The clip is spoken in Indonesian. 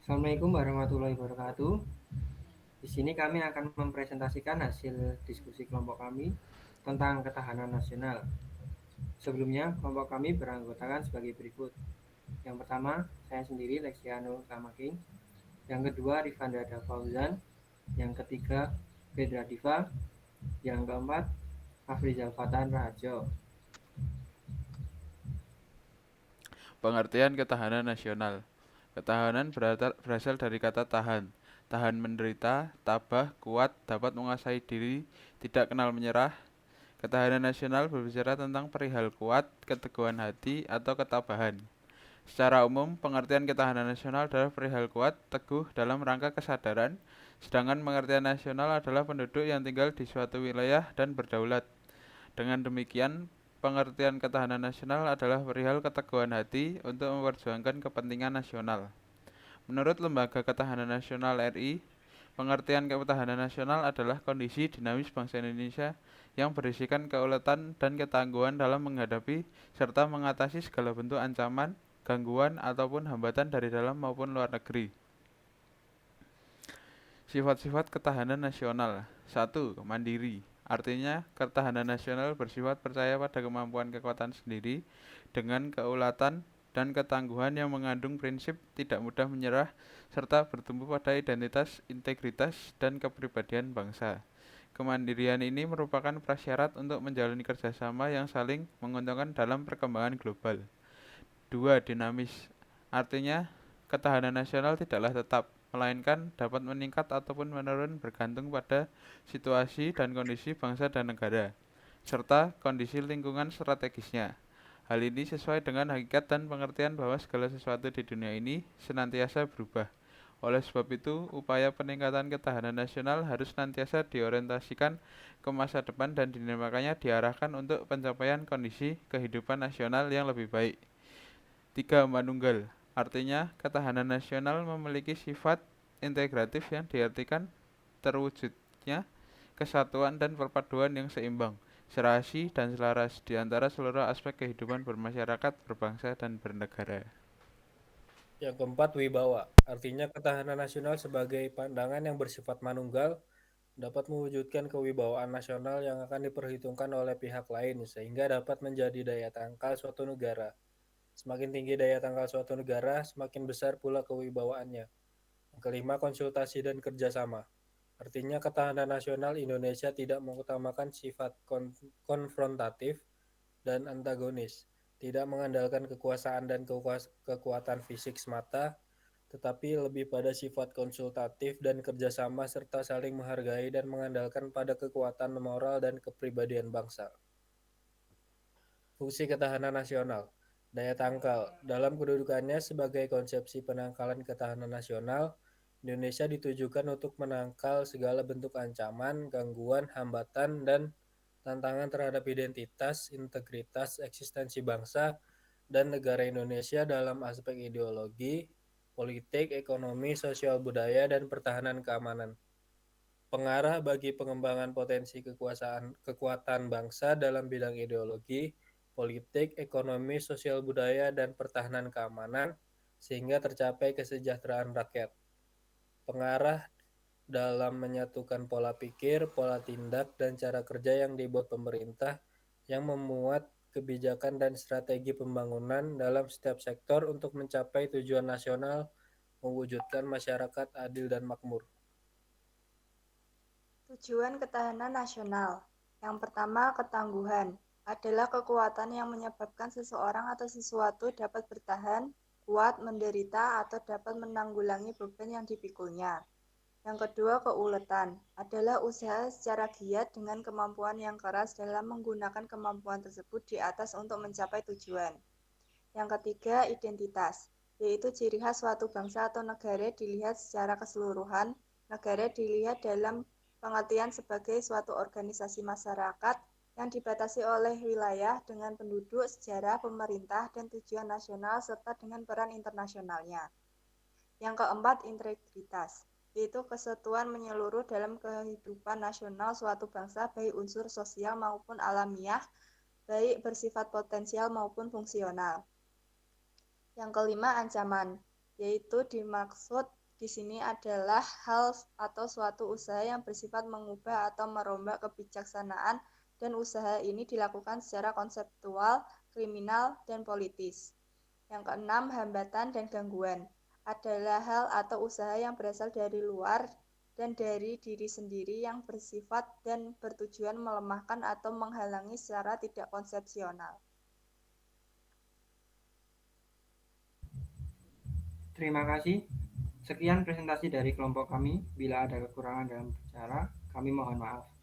Assalamualaikum warahmatullahi wabarakatuh. Di sini kami akan mempresentasikan hasil diskusi kelompok kami tentang ketahanan nasional. Sebelumnya, kelompok kami beranggotakan sebagai berikut. Yang pertama, saya sendiri Lexiano Kamaking. Yang kedua, Rifanda Fauzan. Yang ketiga, Pedra Diva. Yang keempat, Afrizal Fatan Raharjo. Pengertian ketahanan nasional. Ketahanan berasal dari kata tahan. Tahan menderita, tabah, kuat, dapat menguasai diri, tidak kenal menyerah. Ketahanan nasional berbicara tentang perihal kuat, keteguhan hati, atau ketabahan. Secara umum, pengertian ketahanan nasional adalah perihal kuat, teguh dalam rangka kesadaran, sedangkan pengertian nasional adalah penduduk yang tinggal di suatu wilayah dan berdaulat. Dengan demikian, pengertian ketahanan nasional adalah perihal keteguhan hati untuk memperjuangkan kepentingan nasional. Menurut Lembaga Ketahanan Nasional RI, pengertian ketahanan nasional adalah kondisi dinamis bangsa Indonesia yang berisikan keuletan dan ketangguhan dalam menghadapi serta mengatasi segala bentuk ancaman, gangguan, ataupun hambatan dari dalam maupun luar negeri. Sifat-sifat ketahanan nasional. 1. Mandiri. Artinya, ketahanan nasional bersifat percaya pada kemampuan kekuatan sendiri dengan keulatan dan ketangguhan yang mengandung prinsip tidak mudah menyerah serta bertumbuh pada identitas, integritas, dan kepribadian bangsa. Kemandirian ini merupakan prasyarat untuk menjalani kerjasama yang saling menguntungkan dalam perkembangan global. 2. Dinamis. Artinya, ketahanan nasional tidaklah tetap, melainkan dapat meningkat ataupun menurun bergantung pada situasi dan kondisi bangsa dan negara, serta kondisi lingkungan strategisnya. Hal ini sesuai dengan hakikat dan pengertian bahwa segala sesuatu di dunia ini senantiasa berubah. Oleh sebab itu, upaya peningkatan ketahanan nasional harus senantiasa diorientasikan ke masa depan dan dinamakannya diarahkan untuk pencapaian kondisi kehidupan nasional yang lebih baik. 3. Manunggal. Artinya, ketahanan nasional memiliki sifat integratif yang diartikan terwujudnya kesatuan dan perpaduan yang seimbang, serasi dan selaras di antara seluruh aspek kehidupan bermasyarakat, berbangsa, dan bernegara. Yang keempat, wibawa. Artinya ketahanan nasional sebagai pandangan yang bersifat manunggal dapat mewujudkan kewibawaan nasional yang akan diperhitungkan oleh pihak lain sehingga dapat menjadi daya tangkal suatu negara. Semakin tinggi daya tangkal suatu negara, semakin besar pula kewibawaannya. Yang kelima, konsultasi dan kerjasama. Artinya ketahanan nasional Indonesia tidak mengutamakan sifat konfrontatif dan antagonis, tidak mengandalkan kekuasaan dan kekuatan fisik semata, tetapi lebih pada sifat konsultatif dan kerjasama serta saling menghargai dan mengandalkan pada kekuatan moral dan kepribadian bangsa. Fungsi ketahanan nasional. Daya tangkal. Dalam kedudukannya sebagai konsepsi penangkalan ketahanan nasional, Indonesia ditujukan untuk menangkal segala bentuk ancaman, gangguan, hambatan, dan tantangan terhadap identitas, integritas, eksistensi bangsa, dan negara Indonesia dalam aspek ideologi, politik, ekonomi, sosial budaya, dan pertahanan keamanan. Pengarah bagi pengembangan potensi kekuatan bangsa dalam bidang ideologi, politik, ekonomi, sosial budaya, dan pertahanan keamanan, sehingga tercapai kesejahteraan rakyat. Pengarah dalam menyatukan pola pikir, pola tindak, dan cara kerja yang dibuat pemerintah yang memuat kebijakan dan strategi pembangunan dalam setiap sektor untuk mencapai tujuan nasional mewujudkan masyarakat adil dan makmur. Tujuan ketahanan nasional. Yang pertama, ketangguhan adalah kekuatan yang menyebabkan seseorang atau sesuatu dapat bertahan, kuat, menderita, atau dapat menanggulangi beban yang dipikulnya. Yang kedua, keuletan adalah usaha secara giat dengan kemampuan yang keras dalam menggunakan kemampuan tersebut di atas untuk mencapai tujuan. Yang ketiga, identitas, yaitu ciri khas suatu bangsa atau negara dilihat secara keseluruhan. Negara dilihat dalam pengertian sebagai suatu organisasi masyarakat yang dibatasi oleh wilayah dengan penduduk, sejarah, pemerintah, dan tujuan nasional serta dengan peran internasionalnya. Yang keempat, integritas, yaitu kesatuan menyeluruh dalam kehidupan nasional suatu bangsa baik unsur sosial maupun alamiah, baik bersifat potensial maupun fungsional. Yang kelima, ancaman, yaitu dimaksud di sini adalah hal atau suatu usaha yang bersifat mengubah atau merombak kebijaksanaan dan usaha ini dilakukan secara konseptual, kriminal, dan politis. Yang keenam, hambatan dan gangguan adalah hal atau usaha yang berasal dari luar dan dari diri sendiri yang bersifat dan bertujuan melemahkan atau menghalangi secara tidak konsepsional. Terima kasih. Sekian presentasi dari kelompok kami. Bila ada kekurangan dalam bicara, kami mohon maaf.